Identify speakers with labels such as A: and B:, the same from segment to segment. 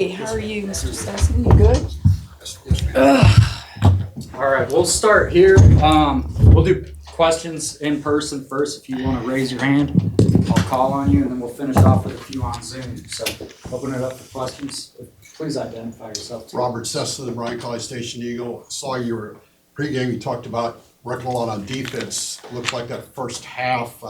A: Hey, how are you, Mr. Sesson? You good?
B: All right, we'll start here. We'll do questions in person first. If you want to raise your hand, I'll call on you, and then we'll finish off with a few on Zoom. So open it up for questions. Please identify yourself too.
C: Robert Sesson, the Bryan College Station Eagle. Saw your pregame. You talked about working a lot on defense. Looks like that first half.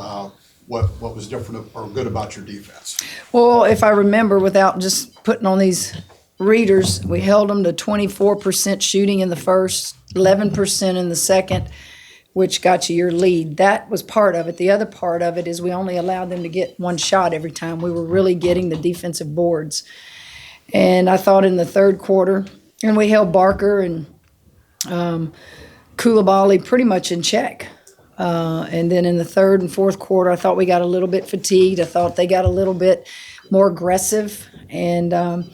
C: What was different or good about your defense?
A: Well, if I remember, without just putting on these readers, we held them to 24% shooting in the first, 11% in the second, which got you your lead. That was part of it. The other part of it is we only allowed them to get one shot every time. We were really getting the defensive boards. And I thought in the third quarter, and we held Barker and Koulibaly pretty much in check. And then in the third and fourth quarter, I thought we got a little bit fatigued. I thought they got a little bit more aggressive. And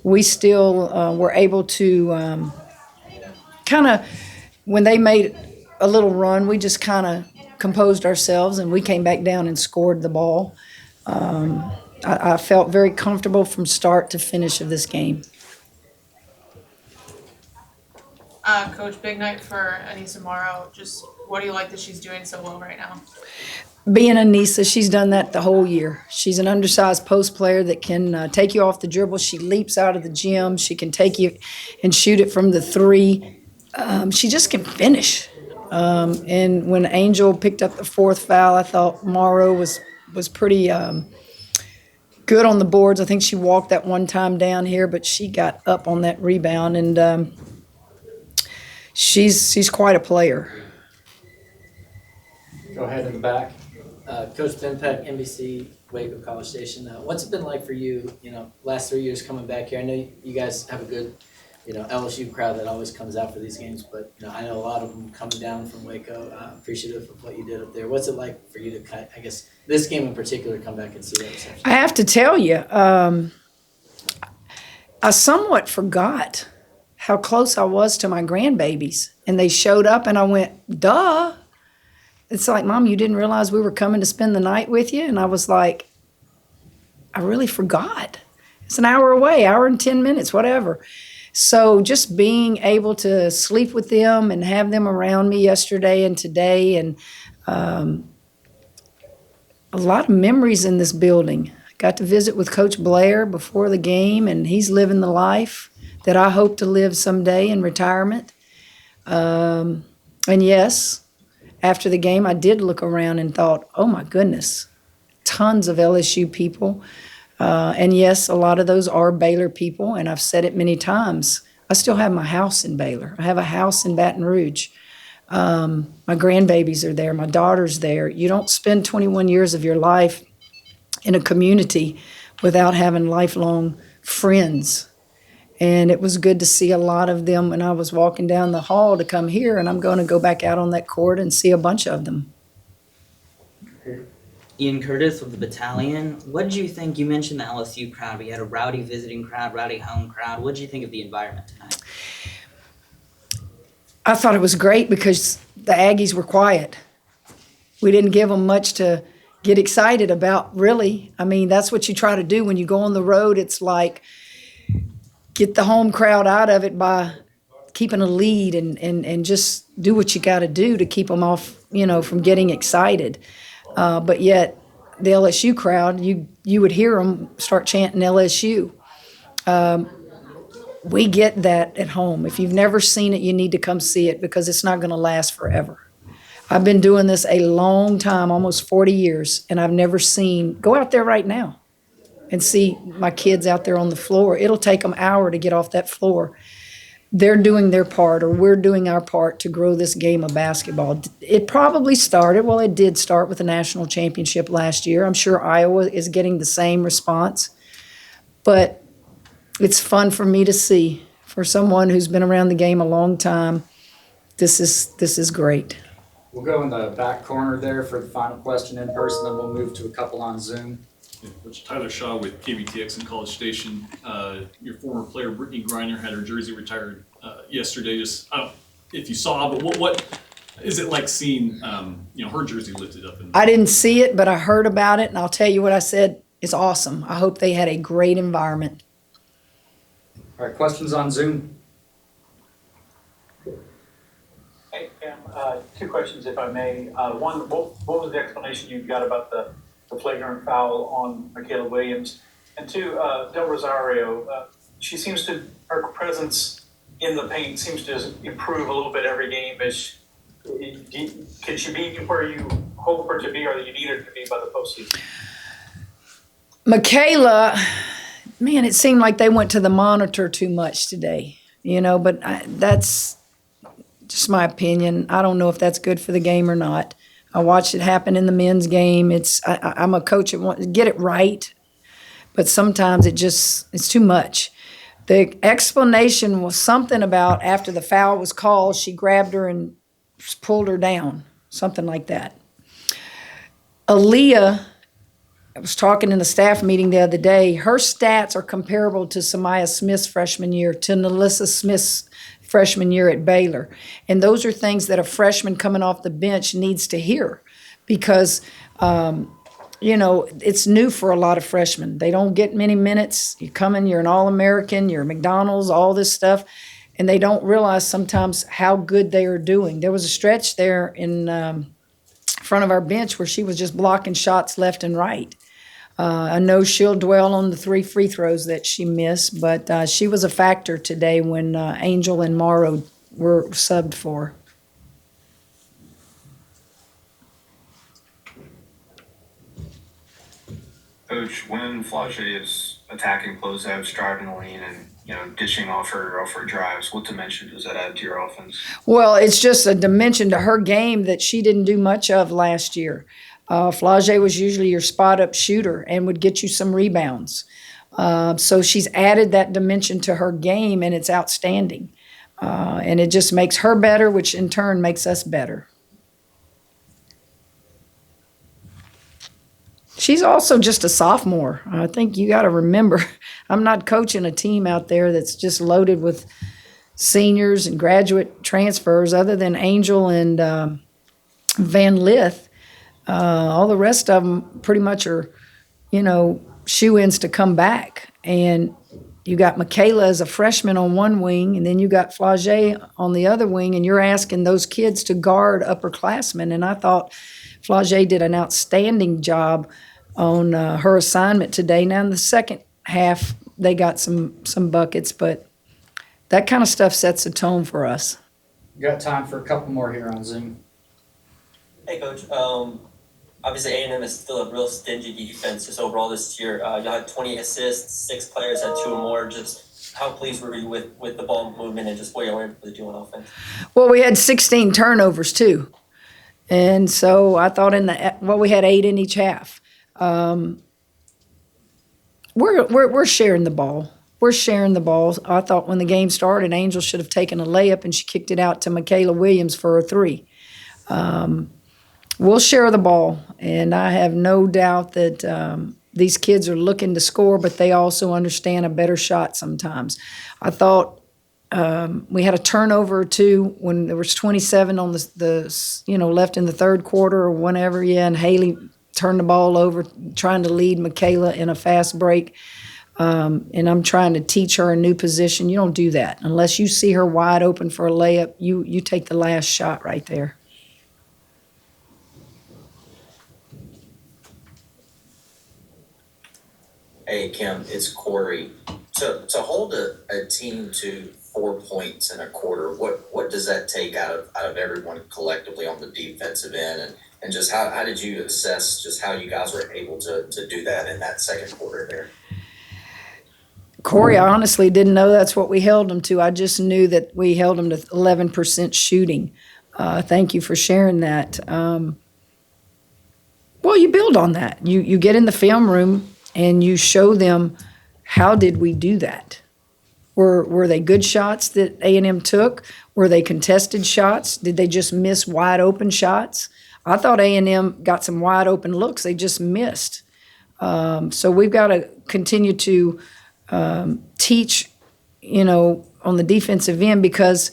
A: we still were able to kind of, when they made a little run, we just kind of composed ourselves and we came back down and scored the ball. I felt very comfortable from start to finish of this game.
D: Coach, big night for Anissa Morrow. Just what do you like that she's doing so well right now?
A: Being Anissa, she's done that the whole year. She's an undersized post player that can take you off the dribble. She leaps out of the gym. She can take you and shoot it from the three. She just can finish. And when Angel picked up the fourth foul, I thought Morrow was pretty good on the boards. I think she walked that one time down here, but she got up on that rebound, and she's quite a player.
B: Go ahead in the back.
E: Coach Ben Peck, NBC Waco College Station. What's it been like for you, last 3 years coming back here? I know you guys have a good, LSU crowd that always comes out for these games, but, I know a lot of them coming down from Waco, appreciative of what you did up there. What's it like for you to, I guess, this game in particular, come back and see that reception?
A: I have to tell you, I somewhat forgot how close I was to my grandbabies, and they showed up, and I went, duh. It's like, Mom, you didn't realize we were coming to spend the night with you? And I was like, I really forgot. It's an hour away, hour and 10 minutes, whatever. So just being able to sleep with them and have them around me yesterday and today, and a lot of memories in this building. Got to visit with Coach Blair before the game, and he's living the life that I hope to live someday in retirement. And yes, after the game, I did look around and thought, oh my goodness, tons of LSU people. And yes, a lot of those are Baylor people, and I've said it many times. I still have my house in Baylor. I have a house in Baton Rouge. My grandbabies are there. My daughter's there. You don't spend 21 years of your life in a community without having lifelong friends. And it was good to see a lot of them when I was walking down the hall to come here, and I'm going to go back out on that court and see a bunch of them.
F: Ian Curtis with the Battalion. What did you think? You mentioned the LSU crowd. We had a rowdy visiting crowd, rowdy home crowd. What did you think of the environment tonight?
A: I thought it was great because the Aggies were quiet. We didn't give them much to get excited about, really. I mean, that's what you try to do when you go on the road. It's like, get the home crowd out of it by keeping a lead and just do what you got to do to keep them off, from getting excited. But yet, the LSU crowd, you would hear them start chanting LSU. We get that at home. If you've never seen it, you need to come see it because it's not going to last forever. I've been doing this a long time, almost 40 years, and I've never seen, go out there right now and see my kids out there on the floor. It'll take them an hour to get off that floor. They're doing their part, or we're doing our part to grow this game of basketball. It probably started, well, it did start with the national championship last year. I'm sure Iowa is getting the same response. But it's fun for me to see. For someone who's been around the game a long time, this is great.
B: We'll go in the back corner there for the final question in person, then we'll move to a couple on Zoom.
G: Coach Tyler Shaw with KBTX in College Station. Your former player Brittany Griner had her jersey retired yesterday. Just I don't know if you saw, but what is it like seeing her jersey lifted up?
A: I didn't see it, but I heard about it, and I'll tell you what I said. It's awesome. I hope they had a great environment.
B: All right, questions on Zoom?
H: Hey, Cam, two questions if I may. One, what was the explanation you got about the flagrant foul on Michaela Williams? And two, Del Rosario, her presence in the paint seems to improve a little bit every game. Can she be where you hope her to be or that you need her to be by the postseason?
A: Michaela, man, it seemed like they went to the monitor too much today, but that's just my opinion. I don't know if that's good for the game or not. I watched it happen in the men's game. I'm a coach that wants to get it right, but sometimes it's too much. The explanation was something about after the foul was called, she grabbed her and pulled her down, something like that. Aaliyah, I was talking in a staff meeting the other day, her stats are comparable to Samaya Smith's freshman year, to Nalissa Smith's freshman year at Baylor. And those are things that a freshman coming off the bench needs to hear because, it's new for a lot of freshmen. They don't get many minutes. You come in, you're an All-American, you're McDonald's, all this stuff, and they don't realize sometimes how good they are doing. There was a stretch there in front of our bench where she was just blocking shots left and right. I know she'll dwell on the 3 free throws that she missed, but she was a factor today when Angel and Morrow were subbed for.
I: Coach, when Flau'jae is attacking closeouts, driving the lane, and dishing off her drives, what dimension does that add to your offense?
A: Well, it's just a dimension to her game that she didn't do much of last year. Flau'jae was usually your spot-up shooter and would get you some rebounds. So she's added that dimension to her game, and it's outstanding. And it just makes her better, which in turn makes us better. She's also just a sophomore. I think you got to remember, I'm not coaching a team out there that's just loaded with seniors and graduate transfers other than Angel and Van Lith. All the rest of them pretty much are, shoe-ins to come back. And you got Michaela as a freshman on one wing, and then you got Flau'jae on the other wing, and you're asking those kids to guard upperclassmen. And I thought Flau'jae did an outstanding job on her assignment today. Now in the second half, they got some buckets, but that kind of stuff sets the tone for us.
B: We got time for a couple more here on Zoom.
J: Hey, Coach. Obviously, A&M is still a real stingy defense just overall this year. Y'all had 20 assists, 6 players had 2 or more. Just how pleased were you with the ball movement and just what you learned for the 2 on offense?
A: Well, we had 16 turnovers too. And so I thought we had 8 in each half. We're sharing the ball. We're sharing the ball. I thought when the game started, Angel should have taken a layup and she kicked it out to Michaela Williams for a 3. We'll share the ball, and I have no doubt that these kids are looking to score, but they also understand a better shot sometimes. I thought we had a turnover or 2 when there was 27 on the left in the third quarter or whenever, and Haley turned the ball over trying to lead Michaela in a fast break. And I'm trying to teach her a new position. You don't do that. Unless you see her wide open for a layup, you take the last shot right there.
K: Hey, Kim, it's Corey. To hold a team to 4 points in a quarter, what does that take out of everyone collectively on the defensive end? And just how did you assess just how you guys were able to do that in that second quarter there?
A: Corey, I honestly didn't know that's what we held them to. I just knew that we held them to 11% shooting. Thank you for sharing that. Well, you build on that. You get in the film room and you show them, how did we do that? Were they good shots that A&M took? Were they contested shots? Did they just miss wide open shots? I thought A&M got some wide open looks. They just missed. So we've got to continue to teach, on the defensive end, because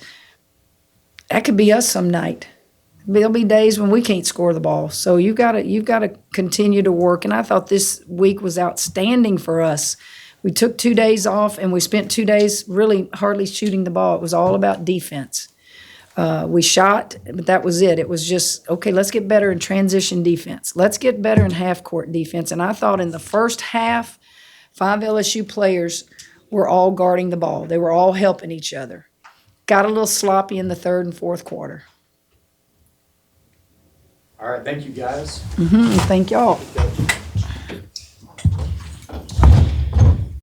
A: that could be us some night. There'll be days when we can't score the ball. So you've got to continue to work. And I thought this week was outstanding for us. We took 2 days off and we spent 2 days really hardly shooting the ball. It was all about defense. We shot, but that was it. It was just, okay, let's get better in transition defense. Let's get better in half-court defense. And I thought in the first half, 5 LSU players were all guarding the ball. They were all helping each other. Got a little sloppy in the third and fourth quarter.
B: All right, thank you guys.
A: Thank y'all.